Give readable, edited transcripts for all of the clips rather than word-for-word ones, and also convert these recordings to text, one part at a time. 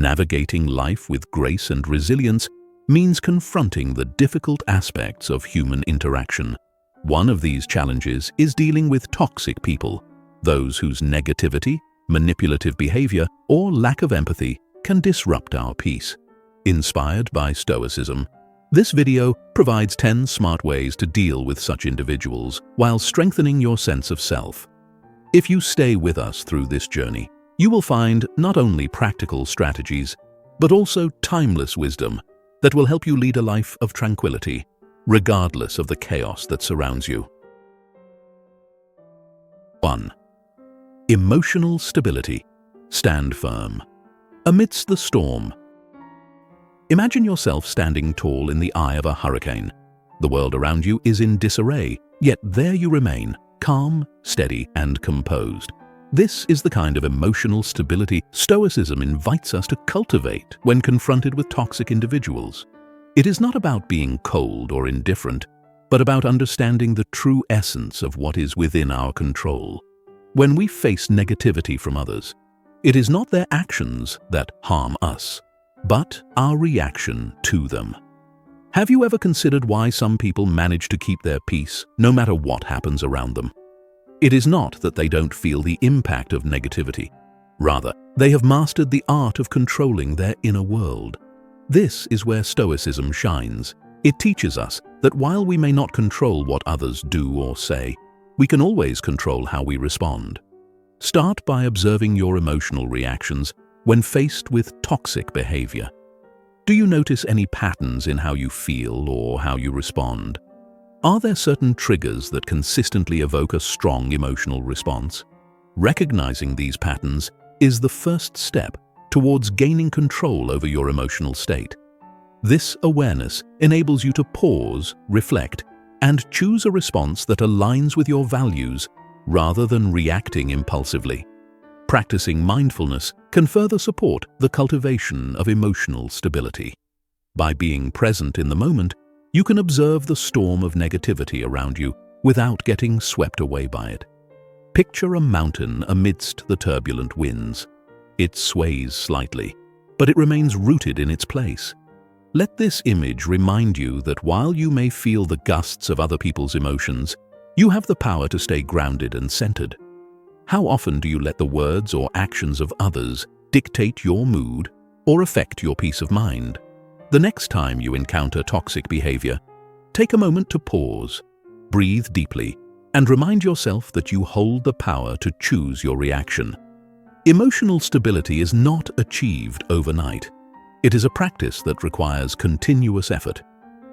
Navigating life with grace and resilience means confronting the difficult aspects of human interaction. One of these challenges is dealing with toxic people, those whose negativity, manipulative behavior, or lack of empathy can disrupt our peace. Inspired by Stoicism, this video provides 10 smart ways to deal with such individuals while strengthening your sense of self. If you stay with us through this journey, you will find not only practical strategies, but also timeless wisdom that will help you lead a life of tranquility, regardless of the chaos that surrounds you. 1. Emotional stability. Stand firm. Amidst the storm. Imagine yourself standing tall in the eye of a hurricane. The world around you is in disarray, yet there you remain, calm, steady, and composed. This is the kind of emotional stability Stoicism invites us to cultivate when confronted with toxic individuals. It is not about being cold or indifferent, but about understanding the true essence of what is within our control. When we face negativity from others, it is not their actions that harm us, but our reaction to them. Have you ever considered why some people manage to keep their peace no matter what happens around them? It is not that they don't feel the impact of negativity. Rather, they have mastered the art of controlling their inner world. This is where Stoicism shines. It teaches us that while we may not control what others do or say, we can always control how we respond. Start by observing your emotional reactions when faced with toxic behavior. Do you notice any patterns in how you feel or how you respond? Are there certain triggers that consistently evoke a strong emotional response? Recognizing these patterns is the first step towards gaining control over your emotional state. This awareness enables you to pause, reflect, and choose a response that aligns with your values rather than reacting impulsively. Practicing mindfulness can further support the cultivation of emotional stability. By being present in the moment, you can observe the storm of negativity around you without getting swept away by it. Picture a mountain amidst the turbulent winds. It sways slightly, but it remains rooted in its place. Let this image remind you that while you may feel the gusts of other people's emotions, you have the power to stay grounded and centered. How often do you let the words or actions of others dictate your mood or affect your peace of mind? The next time you encounter toxic behavior, take a moment to pause, breathe deeply, and remind yourself that you hold the power to choose your reaction. Emotional stability is not achieved overnight. It is a practice that requires continuous effort.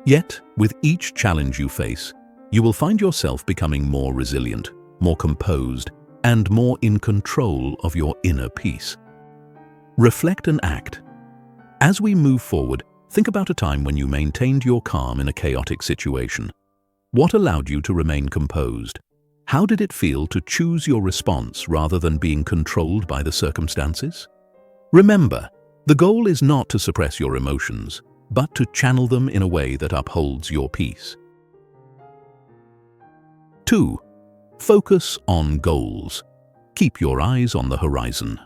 Yet, with each challenge you face, you will find yourself becoming more resilient, more composed, and more in control of your inner peace. Reflect and act. As we move forward, think about a time when you maintained your calm in a chaotic situation. What allowed you to remain composed? How did it feel to choose your response rather than being controlled by the circumstances? Remember, the goal is not to suppress your emotions, but to channel them in a way that upholds your peace. 2. Focus on goals. Keep your eyes on the horizon.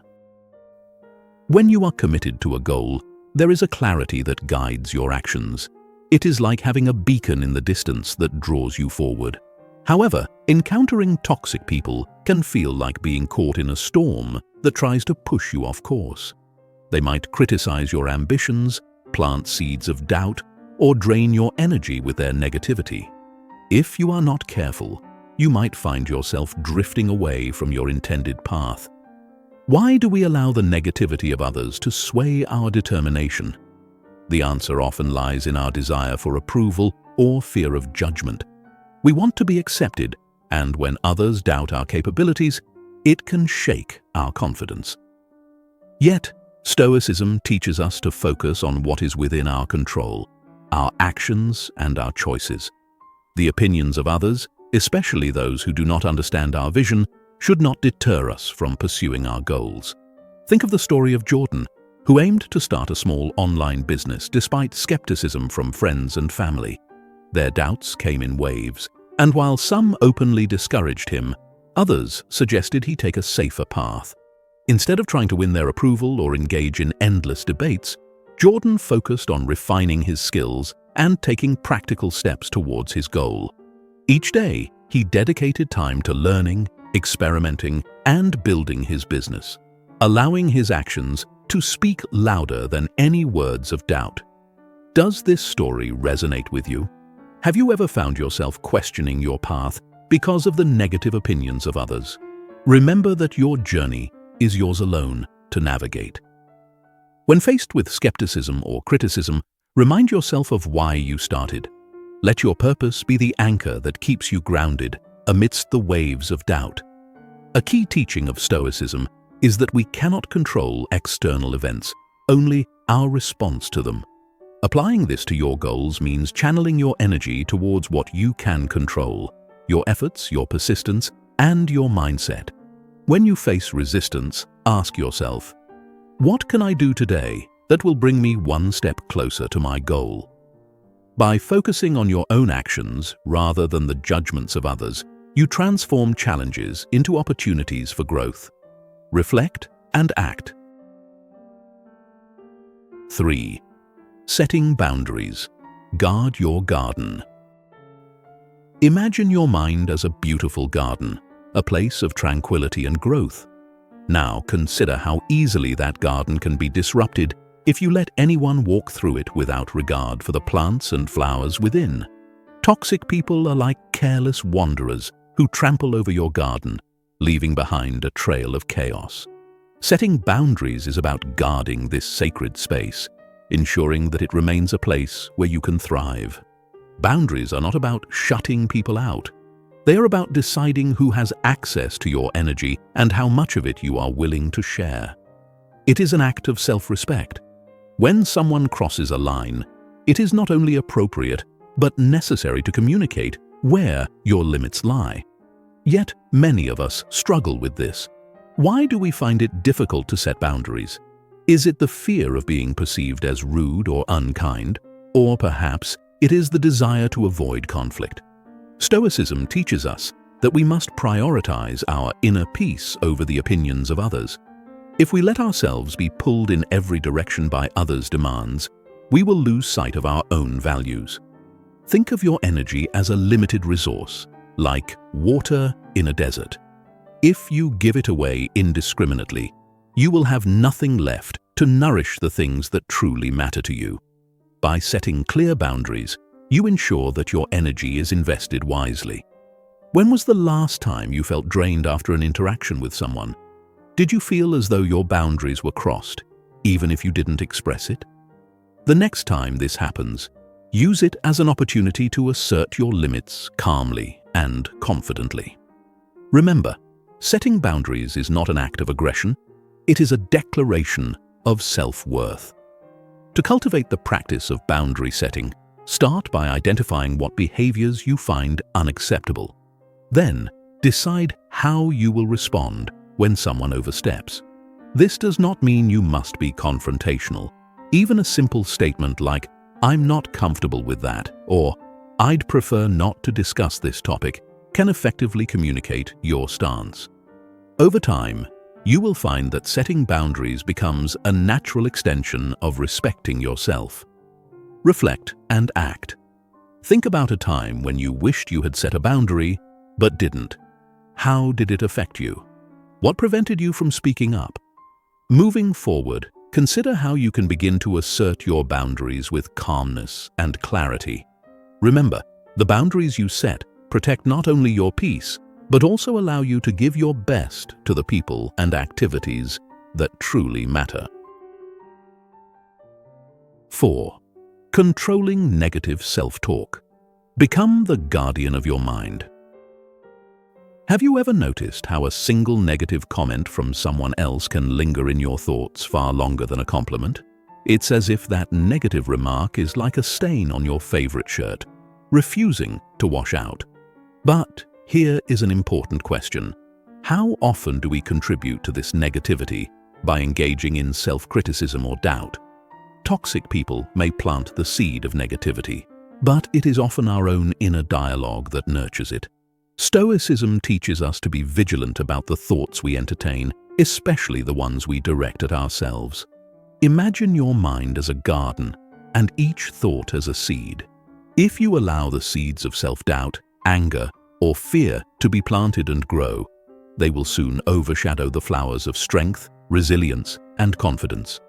When you are committed to a goal, there is a clarity that guides your actions. It is like having a beacon in the distance that draws you forward. However, encountering toxic people can feel like being caught in a storm that tries to push you off course. They might criticize your ambitions, plant seeds of doubt, or drain your energy with their negativity. If you are not careful, you might find yourself drifting away from your intended path. Why do we allow the negativity of others to sway our determination? The answer often lies in our desire for approval or fear of judgment. We want to be accepted, and when others doubt our capabilities, it can shake our confidence. Yet, Stoicism teaches us to focus on what is within our control, our actions and our choices. The opinions of others, especially those who do not understand our vision, should not deter us from pursuing our goals. Think of the story of Jordan, who aimed to start a small online business despite skepticism from friends and family. Their doubts came in waves, and while some openly discouraged him, others suggested he take a safer path. Instead of trying to win their approval or engage in endless debates, Jordan focused on refining his skills and taking practical steps towards his goal. Each day, he dedicated time to learning, experimenting, and building his business, allowing his actions to speak louder than any words of doubt. Does this story resonate with you? Have you ever found yourself questioning your path because of the negative opinions of others? Remember that your journey is yours alone to navigate. When faced with skepticism or criticism, remind yourself of why you started. Let your purpose be the anchor that keeps you grounded amidst the waves of doubt. A key teaching of Stoicism is that we cannot control external events, only our response to them. Applying this to your goals means channeling your energy towards what you can control: your efforts, your persistence, and your mindset. When you face resistance, ask yourself, what can I do today that will bring me one step closer to my goal? By focusing on your own actions rather than the judgments of others, you transform challenges into opportunities for growth. Reflect and act. 3. Setting boundaries. Guard your garden. Imagine your mind as a beautiful garden, a place of tranquility and growth. Now consider how easily that garden can be disrupted if you let anyone walk through it without regard for the plants and flowers within. Toxic people are like careless wanderers who trample over your garden, leaving behind a trail of chaos. Setting boundaries is about guarding this sacred space, ensuring that it remains a place where you can thrive. Boundaries are not about shutting people out. They are about deciding who has access to your energy and how much of it you are willing to share. It is an act of self-respect. When someone crosses a line, it is not only appropriate, but necessary to communicate where your limits lie. Yet, many of us struggle with this. Why do we find it difficult to set boundaries? Is it the fear of being perceived as rude or unkind? Or perhaps it is the desire to avoid conflict? Stoicism teaches us that we must prioritize our inner peace over the opinions of others. If we let ourselves be pulled in every direction by others' demands, we will lose sight of our own values. Think of your energy as a limited resource, like water in a desert. If you give it away indiscriminately, you will have nothing left to nourish the things that truly matter to you. By setting clear boundaries, you ensure that your energy is invested wisely. When was the last time you felt drained after an interaction with someone? Did you feel as though your boundaries were crossed, even if you didn't express it? The next time this happens, use it as an opportunity to assert your limits calmly and confidently. Remember, setting boundaries is not an act of aggression, it is a declaration of self-worth. To cultivate the practice of boundary setting, start by identifying what behaviors you find unacceptable. Then, decide how you will respond when someone oversteps. This does not mean you must be confrontational. Even a simple statement like, "I'm not comfortable with that," or "I'd prefer not to discuss this topic," can effectively communicate your stance. Over time, you will find that setting boundaries becomes a natural extension of respecting yourself. Reflect and act. Think about a time when you wished you had set a boundary, but didn't. How did it affect you? What prevented you from speaking up? Moving forward, consider how you can begin to assert your boundaries with calmness and clarity. Remember, the boundaries you set protect not only your peace, but also allow you to give your best to the people and activities that truly matter. 4. Controlling negative self-talk. Become the guardian of your mind. Have you ever noticed how a single negative comment from someone else can linger in your thoughts far longer than a compliment? It's as if that negative remark is like a stain on your favorite shirt, refusing to wash out. But here is an important question. How often do we contribute to this negativity by engaging in self-criticism or doubt? Toxic people may plant the seed of negativity, but it is often our own inner dialogue that nurtures it. Stoicism teaches us to be vigilant about the thoughts we entertain especially the ones we direct at ourselves. Imagine your mind as a garden and each thought as a seed. If you allow the seeds of self-doubt, anger, or fear to be planted and grow, they will soon overshadow the flowers of strength, resilience, and confidence.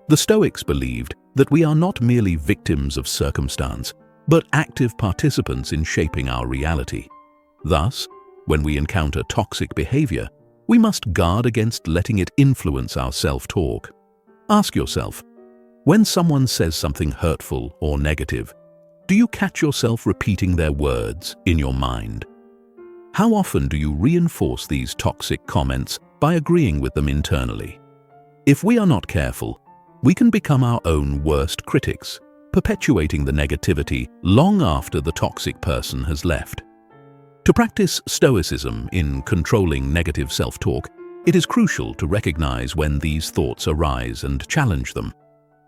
The Stoics believed that we are not merely victims of circumstance, but active participants in shaping our reality. Thus, when we encounter toxic behavior, we must guard against letting it influence our self-talk. Ask yourself, when someone says something hurtful or negative, do you catch yourself repeating their words in your mind? How often do you reinforce these toxic comments by agreeing with them internally? If we are not careful, we can become our own worst critics, perpetuating the negativity long after the toxic person has left. To practice Stoicism in controlling negative self-talk, it is crucial to recognize when these thoughts arise and challenge them.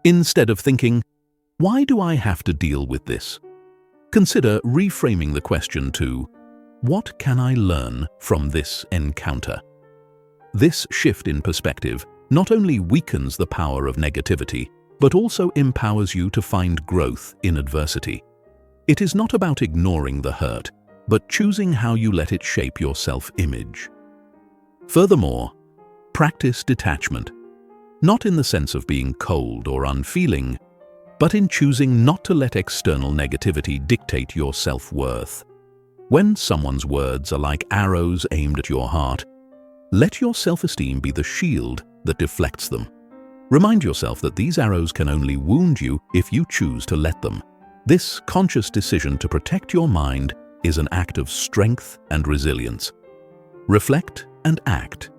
Instead of thinking, "Why do I have to deal with this?" consider reframing the question to, "What can I learn from this encounter?" This shift in perspective not only weakens the power of negativity, but also empowers you to find growth in adversity. It is not about ignoring the hurt, but choosing how you let it shape your self-image. Furthermore, practice detachment, not in the sense of being cold or unfeeling, but in choosing not to let external negativity dictate your self-worth. When someone's words are like arrows aimed at your heart, let your self-esteem be the shield that deflects them. Remind yourself that these arrows can only wound you if you choose to let them. This conscious decision to protect your mind is an act of strength and resilience. Reflect and act.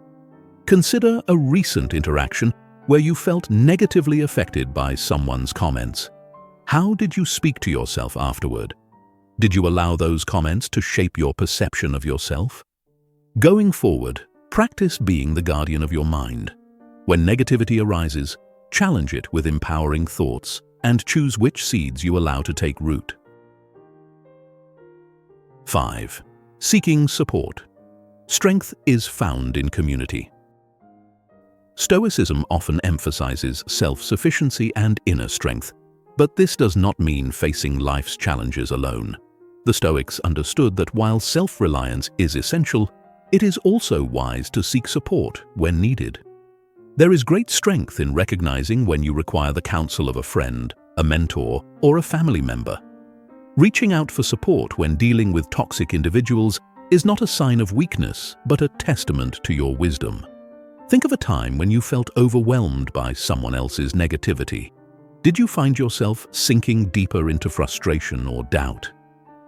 Consider a recent interaction where you felt negatively affected by someone's comments. How did you speak to yourself afterward? Did you allow those comments to shape your perception of yourself? Going forward, practice being the guardian of your mind. When negativity arises, challenge it with empowering thoughts and choose which seeds you allow to take root. 5. Seeking support. Strength is found in community. Stoicism often emphasizes self-sufficiency and inner strength, but this does not mean facing life's challenges alone. The Stoics understood that while self-reliance is essential, it is also wise to seek support when needed. There is great strength in recognizing when you require the counsel of a friend, a mentor, or a family member. Reaching out for support when dealing with toxic individuals is not a sign of weakness, but a testament to your wisdom. Think of a time when you felt overwhelmed by someone else's negativity. Did you find yourself sinking deeper into frustration or doubt?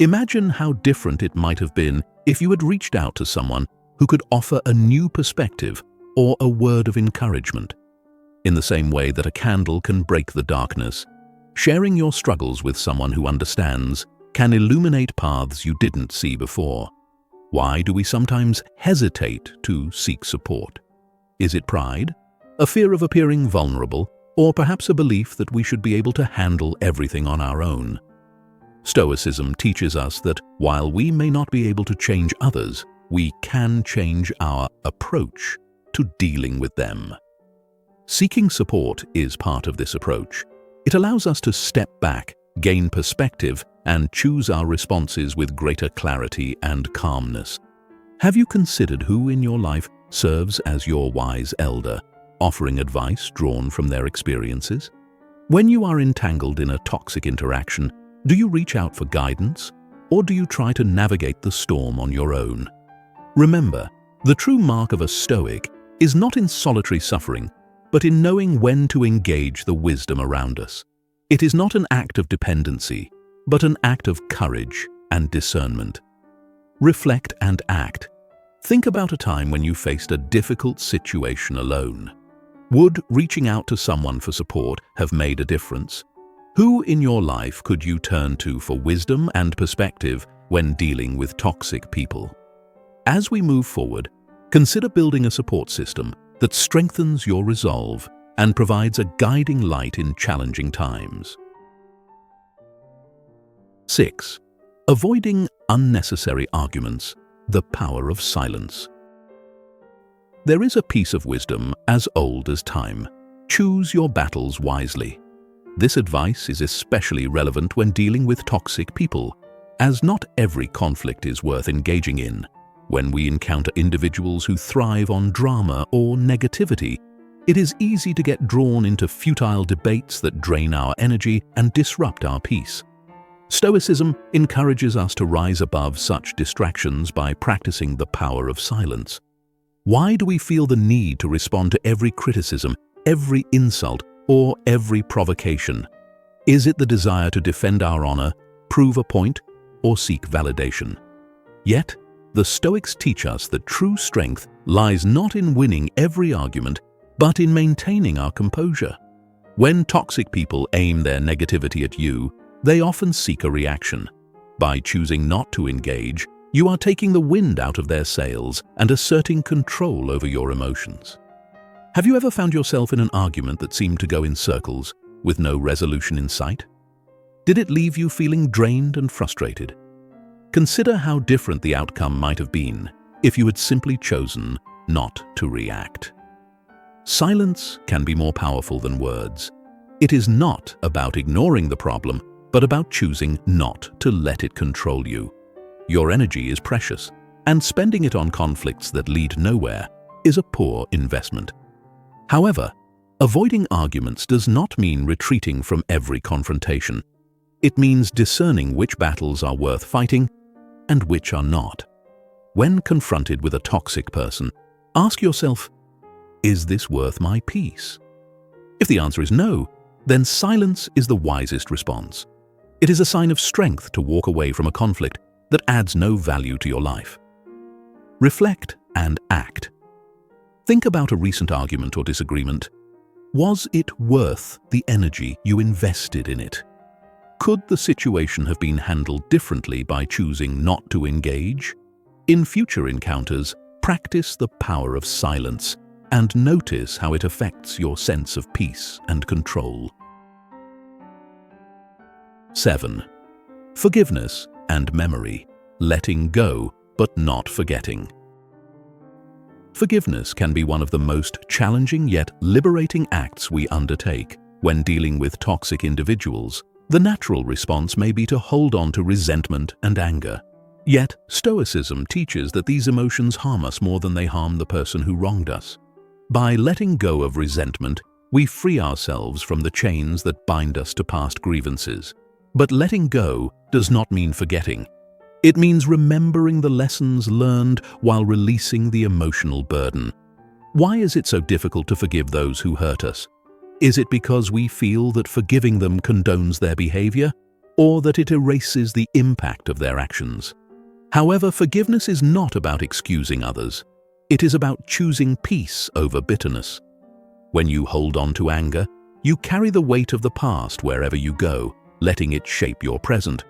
Imagine how different it might have been if you had reached out to someone who could offer a new perspective or a word of encouragement. In the same way that a candle can break the darkness, sharing your struggles with someone who understands can illuminate paths you didn't see before. Why do we sometimes hesitate to seek support? Is it pride, a fear of appearing vulnerable, or perhaps a belief that we should be able to handle everything on our own? Stoicism teaches us that while we may not be able to change others, we can change our approach to dealing with them. Seeking support is part of this approach. It allows us to step back, gain perspective, and choose our responses with greater clarity and calmness. Have you considered who in your life serves as your wise elder, offering advice drawn from their experiences? When you are entangled in a toxic interaction, do you reach out for guidance, or do you try to navigate the storm on your own? Remember, the true mark of a Stoic is not in solitary suffering, but in knowing when to engage the wisdom around us. It is not an act of dependency, but an act of courage and discernment. Reflect and act. Think about a time when you faced a difficult situation alone. Would reaching out to someone for support have made a difference? Who in your life could you turn to for wisdom and perspective when dealing with toxic people? As we move forward, consider building a support system that strengthens your resolve and provides a guiding light in challenging times. 6. Avoiding unnecessary arguments, the power of silence. There is a piece of wisdom as old as time. Choose your battles wisely. This advice is especially relevant when dealing with toxic people, as not every conflict is worth engaging in. When we encounter individuals who thrive on drama or negativity, it is easy to get drawn into futile debates that drain our energy and disrupt our peace. Stoicism encourages us to rise above such distractions by practicing the power of silence. Why do we feel the need to respond to every criticism, every insult, or every provocation? Is it the desire to defend our honor, prove a point, or seek validation? Yet, the Stoics teach us that true strength lies not in winning every argument, but in maintaining our composure. When toxic people aim their negativity at you, they often seek a reaction. By choosing not to engage, you are taking the wind out of their sails and asserting control over your emotions. Have you ever found yourself in an argument that seemed to go in circles, with no resolution in sight? Did it leave you feeling drained and frustrated? Consider how different the outcome might have been if you had simply chosen not to react. Silence can be more powerful than words. It is not about ignoring the problem, but about choosing not to let it control you. Your energy is precious, and spending it on conflicts that lead nowhere is a poor investment. However, avoiding arguments does not mean retreating from every confrontation. It means discerning which battles are worth fighting and which are not. When confronted with a toxic person, ask yourself, is this worth my peace? If the answer is no, then silence is the wisest response. It is a sign of strength to walk away from a conflict that adds no value to your life. Reflect and act. Think about a recent argument or disagreement. Was it worth the energy you invested in it? Could the situation have been handled differently by choosing not to engage? In future encounters, practice the power of silence and notice how it affects your sense of peace and control. 7. Forgiveness and memory. Letting go, but not forgetting. Forgiveness can be one of the most challenging yet liberating acts we undertake. When dealing with toxic individuals, the natural response may be to hold on to resentment and anger. Yet, Stoicism teaches that these emotions harm us more than they harm the person who wronged us. By letting go of resentment, we free ourselves from the chains that bind us to past grievances. But letting go does not mean forgetting. It means remembering the lessons learned while releasing the emotional burden. Why is it so difficult to forgive those who hurt us? Is it because we feel that forgiving them condones their behavior, or that it erases the impact of their actions? However, forgiveness is not about excusing others. It is about choosing peace over bitterness. When you hold on to anger, you carry the weight of the past wherever you go, letting it shape your present.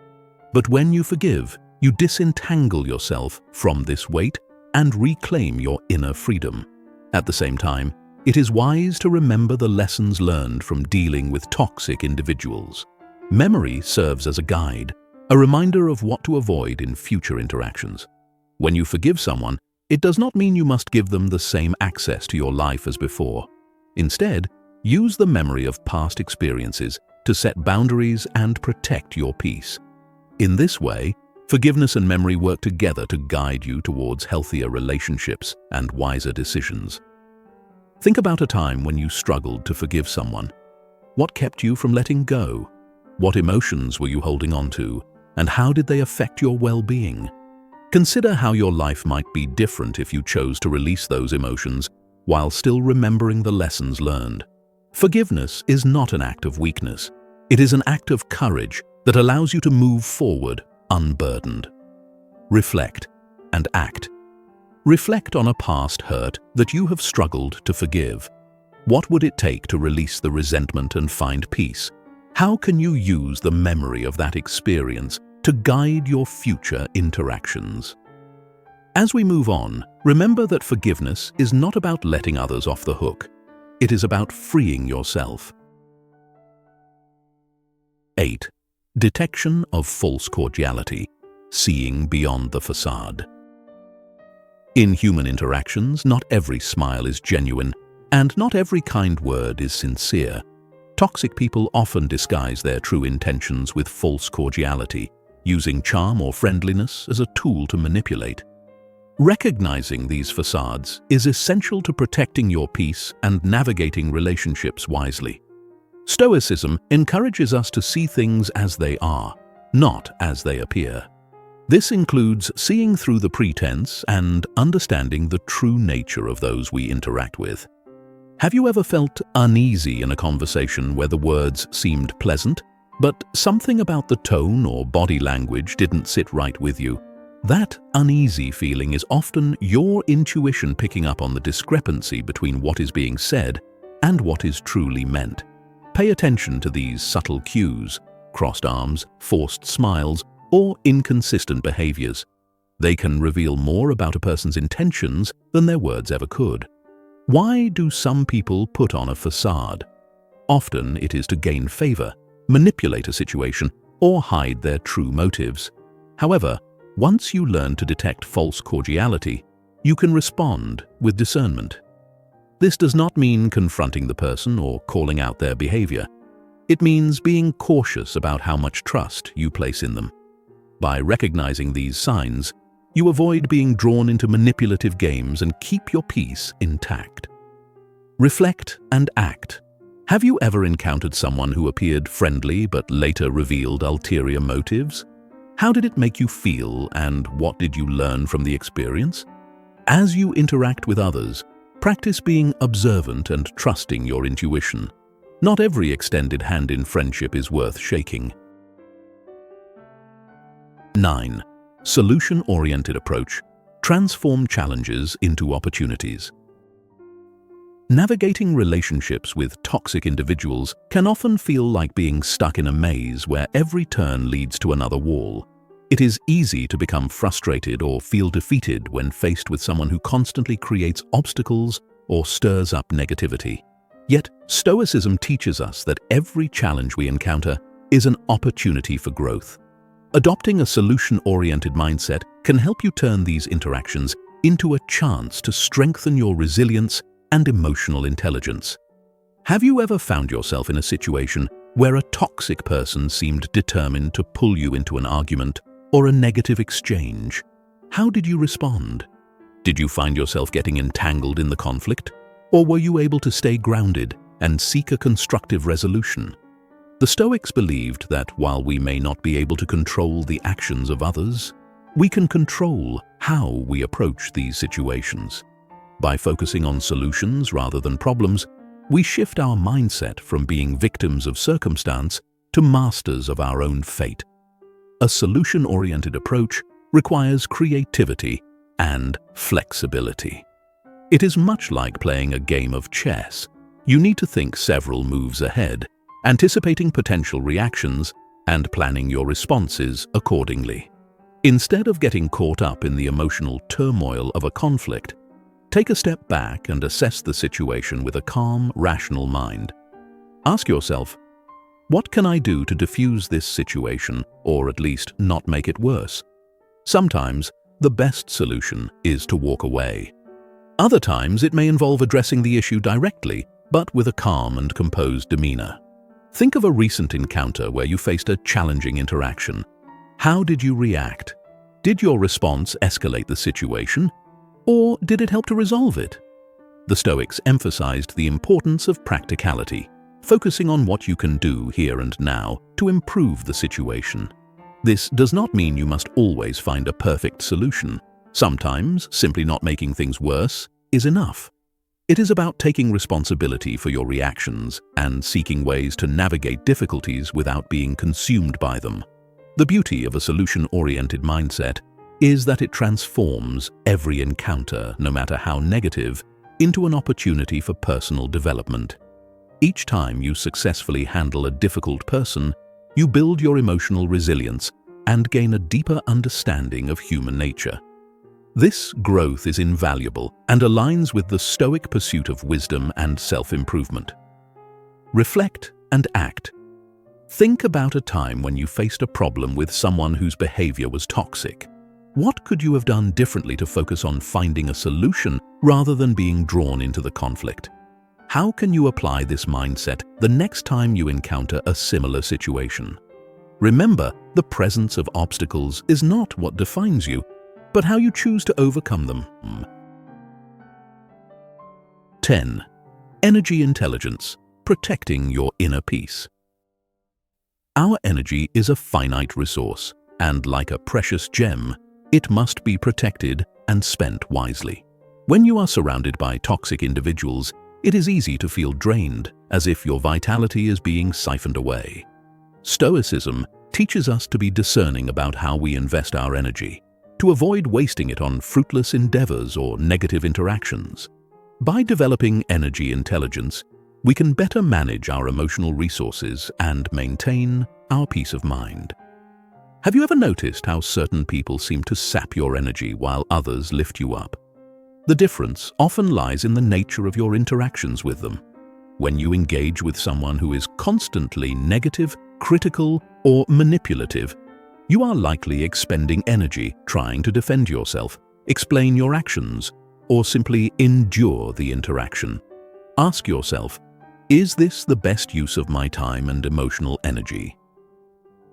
But when you forgive, you disentangle yourself from this weight and reclaim your inner freedom. At the same time, it is wise to remember the lessons learned from dealing with toxic individuals. Memory serves as a guide, a reminder of what to avoid in future interactions. When you forgive someone, it does not mean you must give them the same access to your life as before. Instead, use the memory of past experiences to set boundaries and protect your peace. In this way, forgiveness and memory work together to guide you towards healthier relationships and wiser decisions. Think about a time when you struggled to forgive someone. What kept you from letting go? What emotions were you holding on to, and how did they affect your well-being? Consider how your life might be different if you chose to release those emotions while still remembering the lessons learned. Forgiveness is not an act of weakness. It is an act of courage that allows you to move forward unburdened. Reflect and act. Reflect on a past hurt that you have struggled to forgive. What would it take to release the resentment and find peace? How can you use the memory of that experience to guide your future interactions? As we move on, remember that forgiveness is not about letting others off the hook. It is about freeing yourself. 8. Detection of false cordiality. Seeing beyond the facade. In human interactions, not every smile is genuine, and not every kind word is sincere. Toxic people often disguise their true intentions with false cordiality, using charm or friendliness as a tool to manipulate. Recognizing these facades is essential to protecting your peace and navigating relationships wisely. Stoicism encourages us to see things as they are, not as they appear. This includes seeing through the pretense and understanding the true nature of those we interact with. Have you ever felt uneasy in a conversation where the words seemed pleasant, but something about the tone or body language didn't sit right with you? That uneasy feeling is often your intuition picking up on the discrepancy between what is being said and what is truly meant. Pay attention to these subtle cues: crossed arms, forced smiles, or inconsistent behaviors. They can reveal more about a person's intentions than their words ever could. Why do some people put on a facade? Often it is to gain favor, manipulate a situation, or hide their true motives. However, once you learn to detect false cordiality, you can respond with discernment. This does not mean confronting the person or calling out their behavior. It means being cautious about how much trust you place in them. By recognizing these signs, you avoid being drawn into manipulative games and keep your peace intact. Reflect and act. Have you ever encountered someone who appeared friendly but later revealed ulterior motives? How did it make you feel, and what did you learn from the experience? As you interact with others, practice being observant and trusting your intuition. Not every extended hand in friendship is worth shaking. 9. Solution-oriented approach. Transform challenges into opportunities. Navigating relationships with toxic individuals can often feel like being stuck in a maze where every turn leads to another wall. It is easy to become frustrated or feel defeated when faced with someone who constantly creates obstacles or stirs up negativity. Yet, Stoicism teaches us that every challenge we encounter is an opportunity for growth. Adopting a solution-oriented mindset can help you turn these interactions into a chance to strengthen your resilience and emotional intelligence. Have you ever found yourself in a situation where a toxic person seemed determined to pull you into an argument or a negative exchange? How did you respond? Did you find yourself getting entangled in the conflict, or were you able to stay grounded and seek a constructive resolution? The Stoics believed that while we may not be able to control the actions of others, we can control how we approach these situations. By focusing on solutions rather than problems, we shift our mindset from being victims of circumstance to masters of our own fate. A solution-oriented approach requires creativity and flexibility. It is much like playing a game of chess. You need to think several moves ahead, anticipating potential reactions and planning your responses accordingly. Instead of getting caught up in the emotional turmoil of a conflict, take a step back and assess the situation with a calm, rational mind. Ask yourself, what can I do to diffuse this situation, or at least not make it worse? Sometimes, the best solution is to walk away. Other times, it may involve addressing the issue directly, but with a calm and composed demeanor. Think of a recent encounter where you faced a challenging interaction. How did you react? Did your response escalate the situation, or did it help to resolve it? The Stoics emphasized the importance of practicality, focusing on what you can do here and now to improve the situation. This does not mean you must always find a perfect solution. Sometimes, simply not making things worse is enough. It is about taking responsibility for your reactions and seeking ways to navigate difficulties without being consumed by them. The beauty of a solution-oriented mindset is that it transforms every encounter, no matter how negative, into an opportunity for personal development. Each time you successfully handle a difficult person, you build your emotional resilience and gain a deeper understanding of human nature. This growth is invaluable and aligns with the Stoic pursuit of wisdom and self-improvement. Reflect and act. Think about a time when you faced a problem with someone whose behavior was toxic. What could you have done differently to focus on finding a solution rather than being drawn into the conflict? How can you apply this mindset the next time you encounter a similar situation? Remember, the presence of obstacles is not what defines you, but how you choose to overcome them. 10. Energy intelligence, protecting your inner peace. Our energy is a finite resource, and like a precious gem, it must be protected and spent wisely. When you are surrounded by toxic individuals, it is easy to feel drained, as if your vitality is being siphoned away. Stoicism teaches us to be discerning about how we invest our energy, to avoid wasting it on fruitless endeavors or negative interactions. By developing energy intelligence, we can better manage our emotional resources and maintain our peace of mind. Have you ever noticed how certain people seem to sap your energy while others lift you up? The difference often lies in the nature of your interactions with them. When you engage with someone who is constantly negative, critical, or manipulative, you are likely expending energy trying to defend yourself, explain your actions, or simply endure the interaction. Ask yourself, is this the best use of my time and emotional energy?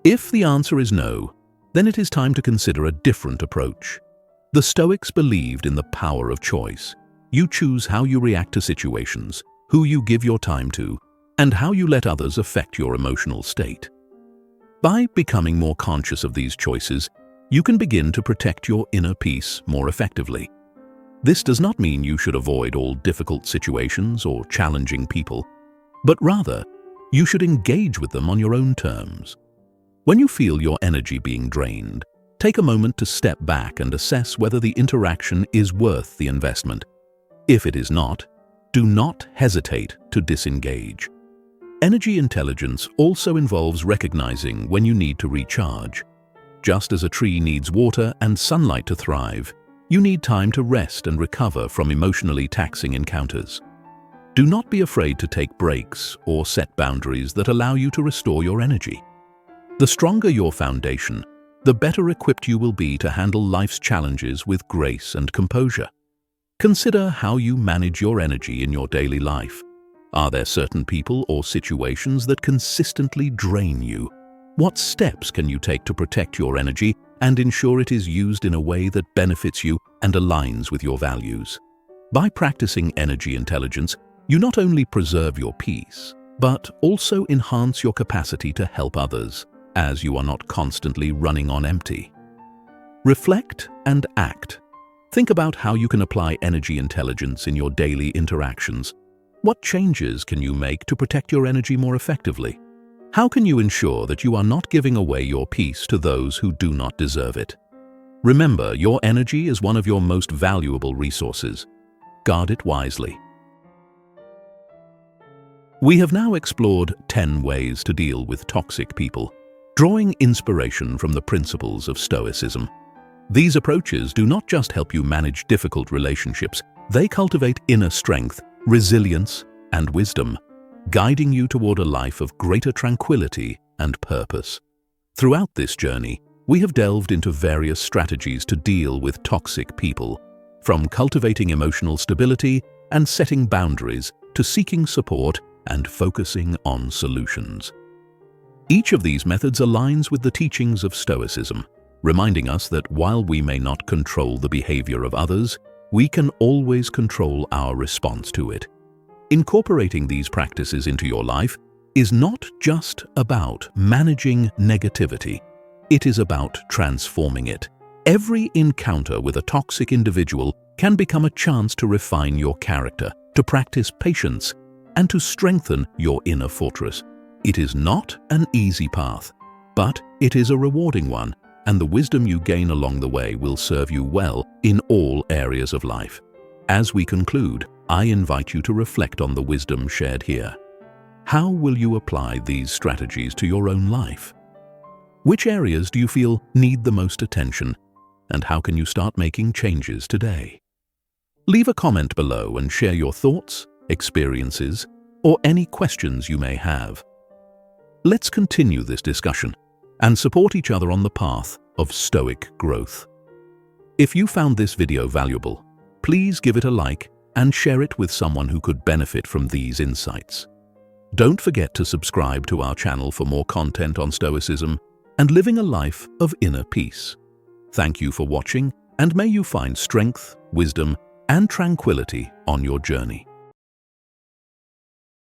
If the answer is no, then it is time to consider a different approach. The Stoics believed in the power of choice. You choose how you react to situations, who you give your time to, and how you let others affect your emotional state. By becoming more conscious of these choices, you can begin to protect your inner peace more effectively. This does not mean you should avoid all difficult situations or challenging people, but rather, you should engage with them on your own terms. When you feel your energy being drained, take a moment to step back and assess whether the interaction is worth the investment. If it is not, do not hesitate to disengage. Energy intelligence also involves recognizing when you need to recharge. Just as a tree needs water and sunlight to thrive, you need time to rest and recover from emotionally taxing encounters. Do not be afraid to take breaks or set boundaries that allow you to restore your energy. The stronger your foundation, the better equipped you will be to handle life's challenges with grace and composure. Consider how you manage your energy in your daily life. Are there certain people or situations that consistently drain you? What steps can you take to protect your energy and ensure it is used in a way that benefits you and aligns with your values? By practicing energy intelligence, you not only preserve your peace, but also enhance your capacity to help others, as you are not constantly running on empty. Reflect and act. Think about how you can apply energy intelligence in your daily interactions. What changes can you make to protect your energy more effectively? How can you ensure that you are not giving away your peace to those who do not deserve it? Remember, your energy is one of your most valuable resources. Guard it wisely. We have now explored 10 ways to deal with toxic people, drawing inspiration from the principles of Stoicism. These approaches do not just help you manage difficult relationships, they cultivate inner strength, resilience, and wisdom, guiding you toward a life of greater tranquility and purpose. Throughout this journey, we have delved into various strategies to deal with toxic people, from cultivating emotional stability and setting boundaries to seeking support and focusing on solutions. Each of these methods aligns with the teachings of Stoicism, reminding us that while we may not control the behavior of others, we can always control our response to it. Incorporating these practices into your life is not just about managing negativity, it is about transforming it. Every encounter with a toxic individual can become a chance to refine your character, to practice patience, and to strengthen your inner fortress. It is not an easy path, but it is a rewarding one, and the wisdom you gain along the way will serve you well in all areas of life. As we conclude, I invite you to reflect on the wisdom shared here. How will you apply these strategies to your own life? Which areas do you feel need the most attention, and how can you start making changes today? Leave a comment below and share your thoughts, experiences, or any questions you may have. Let's continue this discussion and support each other on the path of Stoic growth. If you found this video valuable, please give it a like and share it with someone who could benefit from these insights. Don't forget to subscribe to our channel for more content on Stoicism and living a life of inner peace. Thank you for watching, and may you find strength, wisdom, and tranquility on your journey.